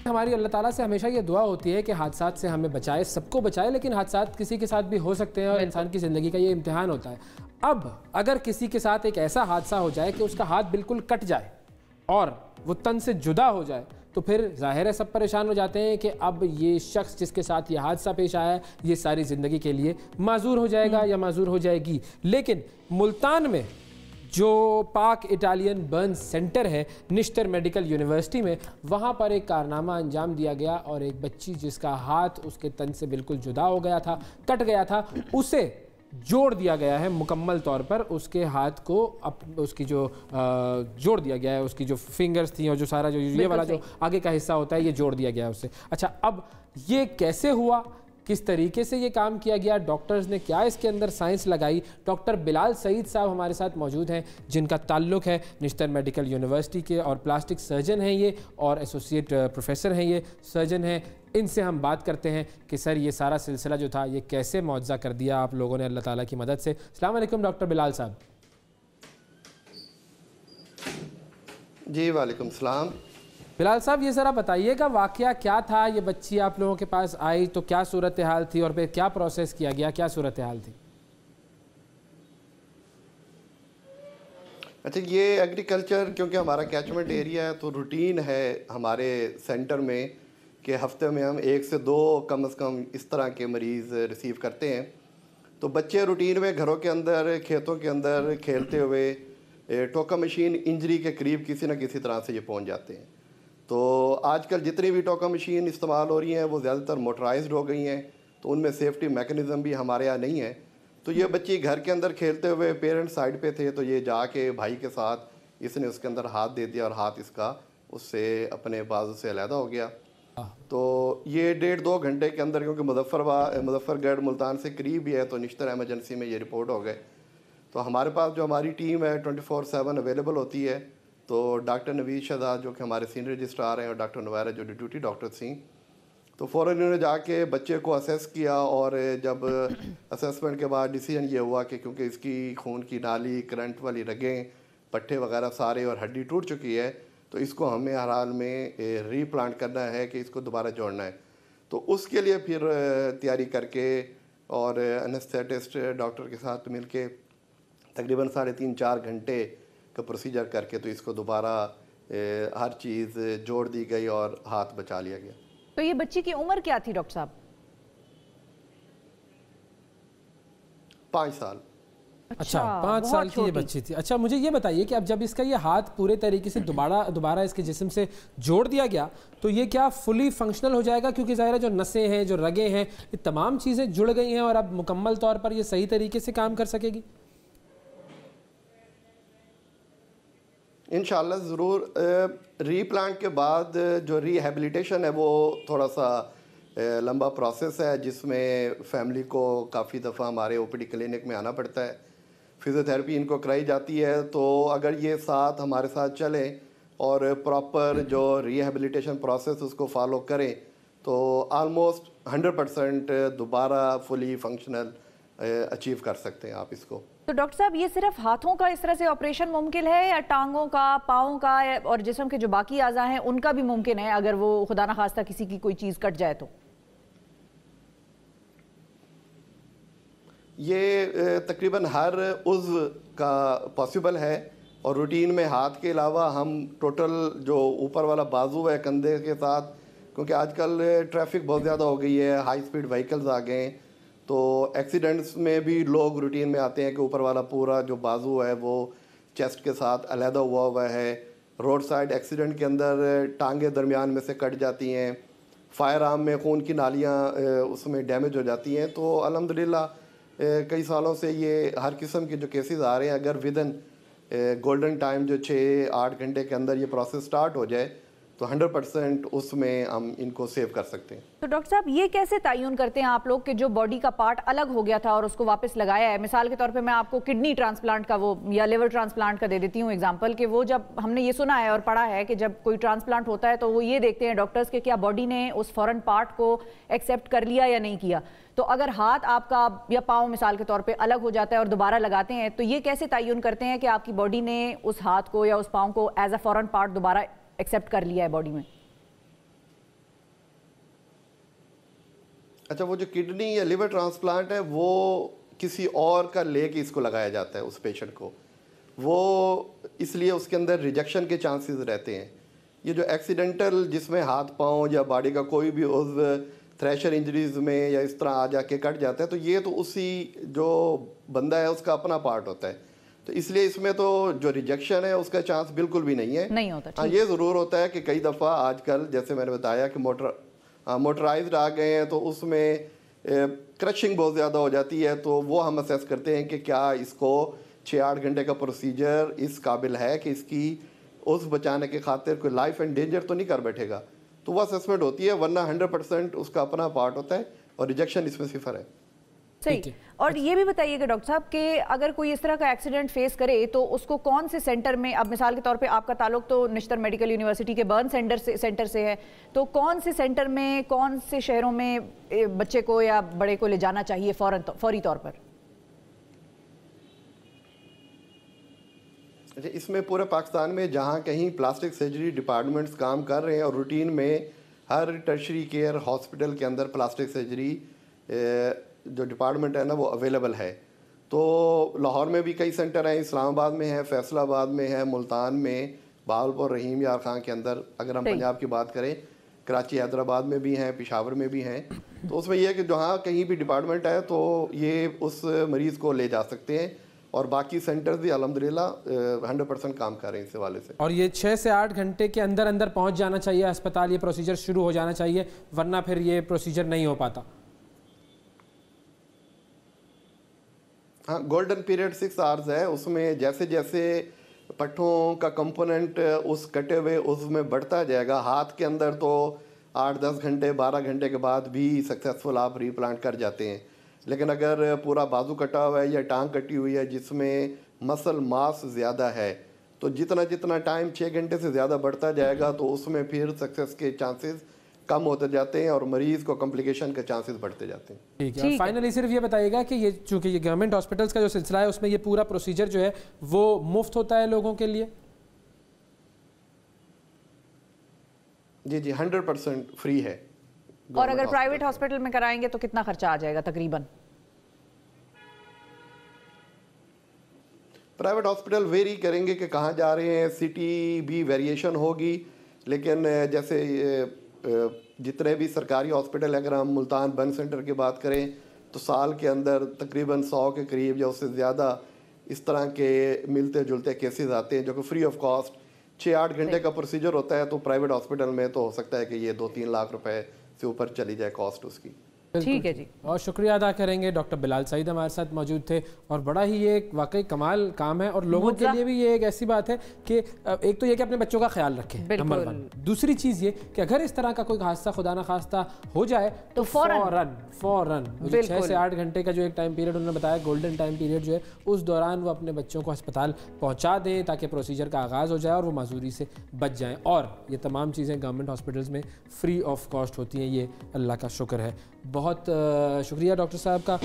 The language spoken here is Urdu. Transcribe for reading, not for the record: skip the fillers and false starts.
ہماری اللہ تعالیٰ سے ہمیشہ یہ دعا ہوتی ہے کہ حادثات سے ہمیں بچائے، سب کو بچائے، لیکن حادثات کسی کے ساتھ بھی ہو سکتے ہیں اور انسان کی زندگی کا یہ امتحان ہوتا ہے۔ اب اگر کسی کے ساتھ ایک ایسا حادثہ ہو جائے کہ اس کا ہاتھ بالکل کٹ جائے اور وہ تن سے جدا ہو جائے تو پھر ظاہر ہے سب پریشان ہو جاتے ہیں کہ اب یہ شخص جس کے ساتھ یہ حادثہ پیش آیا ہے یہ ساری زندگی کے لیے معذور ہو جائے گا یا معذور ہو جائے گی۔ لیکن ملتان میں جو پاک اٹالین برنز سینٹر ہے نشتر میڈیکل یونیورسٹی میں، وہاں پر ایک کارنامہ انجام دیا گیا اور ایک بچی جس کا ہاتھ اس کے تن سے بالکل جدا ہو گیا تھا، کٹ گیا تھا، اسے جوڑ دیا گیا ہے مکمل طور پر، اس کے ہاتھ کو اس کی جو جوڑ دیا گیا ہے، اس کی جو فنگرز تھیں اور جو سارا جو یہ والا جو آگے کا حصہ ہوتا ہے یہ جوڑ دیا گیا ہے اس سے۔ اچھا، اب یہ کیسے ہوا، کس طریقے سے یہ کام کیا گیا، ڈاکٹرز نے کیا اس کے اندر سائنس لگائی؟ ڈاکٹر بلال سعید صاحب ہمارے ساتھ موجود ہیں جن کا تعلق ہے نشتر میڈیکل یونیورسٹی کے، اور پلاسٹک سرجن ہیں یہ اور ایسوسیٹ پروفیسر ہیں، یہ سرجن ہیں۔ ان سے ہم بات کرتے ہیں کہ سر یہ سارا سلسلہ جو تھا یہ کیسے معجزہ کر دیا آپ لوگوں نے اللہ تعالیٰ کی مدد سے۔ السلام علیکم ڈاکٹر بلال صاحب۔ جی وعلیکم السلام۔ بلال صاحب یہ ذرا بتائیے گا واقعہ کیا تھا، یہ بچی آپ لوگوں کے پاس آئی تو کیا صورتحال تھی اور پھر کیا پروسیس کیا گیا، کیا صورتحال تھی؟ اچھا، یہ ایگریکلچر کیونکہ ہمارا کیچمنٹ ایریا ہے تو روٹین ہے ہمارے سینٹر میں کہ ہفتے میں ہم 1 سے 2 کم از کم اس طرح کے مریض ریسیو کرتے ہیں۔ تو بچے روٹین میں گھروں کے اندر، کھیتوں کے اندر کھیلتے ہوئے ٹوکا مشین انجری کے قریب کسی نہ کسی طرح سے یہ پہنچ جاتے ہیں۔ تو آج کل جتنی بھی ٹوکا مشین استعمال ہو رہی ہیں وہ زیادہ تر موٹرائزڈ ہو گئی ہیں، تو ان میں سیفٹی میکنزم بھی ہمارے یہاں نہیں ہے۔ تو یہ بچی گھر کے اندر کھیلتے ہوئے پیرنٹ سائڈ پہ تھے، تو یہ جا کے بھائی کے ساتھ اس نے اس کے اندر ہاتھ دے دیا اور ہاتھ اس کا اس سے اپنے بازو سے علیحدہ ہو گیا۔ تو یہ 1.5-2 گھنٹے کے اندر، کیونکہ مظفر گڑھ ملتان سے قریب ہی ہے تو نشتر ایمرجنسی میں یہ رپورٹ ہو گئے۔ تو ہمارے پاس جو ہماری ٹیم ہے 24/7 اویلیبل ہوتی ہے، تو ڈاکٹر نوید شہزاد جو کہ ہمارے سینئر رجسٹرار ہیں اور ڈاکٹر نویرہ جو ڈیوٹی ڈاکٹر تھیں، تو فوراً انہوں نے جا کے بچے کو اسیس کیا، اور جب اسیسمنٹ کے بعد ڈیسیجن یہ ہوا کہ کیونکہ اس کی خون کی نالی، کرنٹ والی رگیں، پٹھے وغیرہ سارے اور ہڈی ٹوٹ چکی ہے، تو اس کو ہمیں ہر حال میں ری پلانٹ کرنا ہے کہ اس کو دوبارہ جوڑنا ہے۔ تو اس کے لیے پھر تیاری کر کے اور انستھیٹسٹ ڈاکٹر کے ساتھ مل کے تقریباً 3.5-4 گھنٹے کا پروسیجر کر کے تو اس کو دوبارہ ہر چیز جوڑ دی گئی اور ہاتھ بچا لیا گیا۔ تو یہ بچی کی عمر کیا تھی ڈاکٹر صاحب؟ 5 سال۔ اچھا، 5 سال کی یہ بچی تھی۔ اچھا مجھے یہ بتائیے کہ اب جب اس کا یہ ہاتھ پورے طریقے سے دوبارہ اس کے جسم سے جوڑ دیا گیا تو یہ کیا فلی فنکشنل ہو جائے گا؟ کیونکہ ظاہر ہے جو نسیں ہیں، جو رگیں ہیں، یہ تمام چیزیں جڑ گئی ہیں اور اب مکمل طور پر یہ صحیح طریقے سے کام کر سکے گی؟ انشاءاللہ ضرور۔ ری پلانٹ کے بعد جو ری ہیبلیٹیشن ہے وہ تھوڑا سا لمبا پروسیس ہے، جس میں فیملی کو کافی دفعہ ہمارے او پی ڈی کلینک میں آنا پڑتا ہے، فزیو تھراپی ان کو کرائی جاتی ہے۔ تو اگر یہ ساتھ ہمارے ساتھ چلیں اور پراپر جو ری ہیبلیٹیشن پروسیس اس کو فالو کریں تو آلموسٹ 100% دوبارہ فلی فنکشنل اچیو کر سکتے ہیں آپ اس کو۔ تو ڈاکٹر صاحب یہ صرف ہاتھوں کا اس طرح سے آپریشن ممکن ہے یا ٹانگوں کا، پاؤں کا اور جسم کے جو باقی اعضاء ہیں ان کا بھی ممکن ہے اگر وہ خدا نخواستہ کسی کی کوئی چیز کٹ جائے تو؟ یہ تقریباً ہر عضو کا پاسبل ہے، اور روٹین میں ہاتھ کے علاوہ ہم ٹوٹل جو اوپر والا بازو ہے کندھے کے ساتھ، کیونکہ آج کل ٹریفک بہت زیادہ ہو گئی ہے، ہائی سپیڈ وہیکلز آ گئے ہیں، تو ایکسیڈنٹس میں بھی لوگ روٹین میں آتے ہیں کہ اوپر والا پورا جو بازو ہے وہ چیسٹ کے ساتھ علیحدہ ہوا ہے۔ روڈ سائڈ ایکسیڈنٹ کے اندر ٹانگیں درمیان میں سے کٹ جاتی ہیں، فائر آرم میں خون کی نالیاں اس میں ڈیمیج ہو جاتی ہیں۔ تو الحمدللہ کئی سالوں سے یہ ہر قسم کے جو کیسز آ رہے ہیں، اگر ودن گولڈن ٹائم جو 6-8 گھنٹے کے اندر یہ پروسیس سٹارٹ ہو جائے تو 100% اس میں ہم ان کو سیو کر سکتے ہیں۔ تو ڈاکٹر صاحب یہ کیسے تعین کرتے ہیں آپ لوگ کہ جو باڈی کا پارٹ الگ ہو گیا تھا اور اس کو واپس لگایا ہے؟ مثال کے طور پہ میں آپ کو کڈنی ٹرانسپلانٹ کا وہ یا لیور ٹرانسپلانٹ کا دے دیتی ہوں ایگزامپل، کہ وہ جب ہم نے یہ سنا ہے اور پڑھا ہے کہ جب کوئی ٹرانسپلانٹ ہوتا ہے تو وہ یہ دیکھتے ہیں ڈاکٹرز کہ کیا باڈی نے اس فورن پارٹ کو ایکسیپٹ کر لیا یا نہیں کیا۔ تو اگر ہاتھ آپ کا یا پاؤں مثال کے طور پہ الگ ہو جاتا ہے اور دوبارہ لگاتے ہیں تو یہ کیسے تعین کرتے ہیں کہ آپ کی باڈی نے اس ہاتھ کو یا اس پاؤں کو ایز اے فورن پارٹ دوبارہ ایکسیپٹ کر لیا ہے باڈی میں؟ اچھا، وہ جو کڈنی یا لیور ٹرانسپلانٹ ہے وہ کسی اور کا لے کے اس کو لگایا جاتا ہے اس پیشنٹ کو، وہ اس لیے اس کے اندر ریجیکشن کے چانسز رہتے ہیں. یہ جو ایکسیڈنٹل جس میں ہاتھ پاؤں یا باڈی کا کوئی بھی عضو تھریشر انجریز میں یا اس طرح آ جا کے کٹ جاتا ہے، تو یہ تو اسی جو بندہ ہے اس کا اپنا پارٹ ہوتا ہے، تو اس لیے اس میں تو جو ریجیکشن ہے اس کا چانس بالکل بھی نہیں ہے. نہیں ہوتا. ہاں، یہ ضرور ہوتا ہے کہ کئی دفعہ آج کل جیسے میں نے بتایا کہ موٹرائزڈ آ گئے ہیں تو اس میں کرشنگ بہت زیادہ ہو جاتی ہے، تو وہ ہم اسیس کرتے ہیں کہ کیا اس کو 6-8 گھنٹے کا پروسیجر اس قابل ہے کہ اس کی اس بچانے کے خاطر کوئی لائف اینڈ ڈینجر تو نہیں کر بیٹھے گا، تو وہ اسیسمنٹ ہوتی ہے، ورنہ 100% اس کا اپنا پارٹ ہوتا ہے اور ریجیکشن اس میں 0 ہے. صحیح. اور یہ بھی بتائیے گا ڈاکٹر صاحب کہ اگر کوئی اس طرح کا ایکسیڈنٹ فیس کرے تو اس کو کون سے سینٹر میں، اب مثال کے طور پہ آپ کا تعلق تو نشتر میڈیکل یونیورسٹی کے برن سینٹر سے ہے، تو کون سے سینٹر میں، کون سے شہروں میں بچے کو یا بڑے کو لے جانا چاہیے فوری طور پر؟ اس میں پورے پاکستان میں جہاں کہیں پلاسٹک سرجری ڈپارٹمنٹس کام کر رہے ہیں اور روٹین میں ہر ٹرشری کیئر ہاسپٹل کے اندر پلاسٹک سرجری جو ڈپارٹمنٹ ہے نا وہ اویلیبل ہے. تو لاہور میں بھی کئی سینٹر ہیں، اسلام آباد میں ہے، فیصل آباد میں ہے، ملتان میں، بہاولپور رحیم یار خان کے اندر، اگر ہم پنجاب کی بات کریں کراچی حیدرآباد میں بھی ہیں، پشاور میں بھی ہیں. تو اس میں یہ ہے کہ جہاں کہیں بھی ڈپارٹمنٹ ہے تو یہ اس مریض کو لے جا سکتے ہیں، اور باقی سینٹرز بھی الحمدللہ 100% کام کر رہے ہیں اس حوالے سے. اور یہ 6 سے 8 گھنٹے کے اندر پہنچ جانا چاہیے اسپتال، یہ پروسیجر شروع ہو جانا چاہیے، ورنہ پھر یہ پروسیجر نہیں ہو پاتا. ہاں، گولڈن پیریڈ 6 آورز ہے، اس میں جیسے جیسے پٹھوں کا کمپوننٹ اس کٹے ہوئے عضو میں بڑھتا جائے گا، ہاتھ کے اندر تو 8-10 گھنٹے 12 گھنٹے کے بعد بھی سکسیسفل آپ ری پلانٹ کر جاتے ہیں. لیکن اگر پورا بازو کٹا ہوا ہے یا ٹانگ کٹی ہوئی ہے جس میں مسل ماس زیادہ ہے، تو جتنا ٹائم 6 گھنٹے سے زیادہ بڑھتا جائے گا تو اس میں پھر سکسیس کے چانسز کم ہوتے جاتے ہیں اور مریض کو کمپلیکیشن کے چانسز بڑھتے جاتے ہیں. ٹھیک ہے. فائنلی صرف یہ بتائیے گا کہ یہ چونکہ یہ گورنمنٹ ہاسپٹلس کا جو سلسلہ ہے اس میں یہ پورا پروسیجر جو ہے وہ مفت ہوتا ہے لوگوں کے لیے؟ جی 100% فری ہے. اور اگر پرائیویٹ ہاسپٹل میں کرائیں گے تو کتنا خرچہ آ جائے گا تقریباً؟ پرائیویٹ ہاسپٹل ویری کریں گے کہ کہاں جا رہے ہیں، سٹی بھی ویریشن ہوگی، لیکن جیسے جتنے بھی سرکاری ہاسپٹل اگر ہم ملتان برن سینٹر کی بات کریں تو سال کے اندر تقریباً 100 کے قریب یا اس سے زیادہ اس طرح کے ملتے جلتے کیسز آتے ہیں جو کہ فری آف کاسٹ 6-8 گھنٹے کا پروسیجر ہوتا ہے. تو پرائیویٹ ہاسپٹل میں تو ہو سکتا ہے کہ یہ 2-3 لاکھ روپے سے اوپر چلی جائے کاسٹ اس کی. ٹھیک ہے جی. اور شکریہ ادا کریں گے ڈاکٹر بلال سعید ہمارے ساتھ موجود تھے، اور بڑا ہی یہ ایک واقعی کمال کام ہے، اور لوگوں کے لیے بھی یہ ایک ایسی بات ہے کہ ایک تو یہ کہ اپنے بچوں کا خیال رکھیں، نمبر 1. دوسری چیز یہ کہ اگر اس طرح کا کوئی حادثہ خدا نخواستہ ہو جائے تو فوراً 6 سے 8 گھنٹے کا جو ایک ٹائم پیریڈ انہوں نے بتایا گولڈن ٹائم پیریڈ جو ہے اس دوران وہ اپنے بچوں کو ہسپتال پہنچا دیں تاکہ پروسیجر کا آغاز ہو جائے اور وہ معذوری سے بچ جائیں. اور یہ تمام چیزیں گورنمنٹ ہاسپٹلس میں فری آف کاسٹ ہوتی ہیں، یہ اللہ کا شکر ہے. بہت شکریہ ڈاکٹر صاحب کا.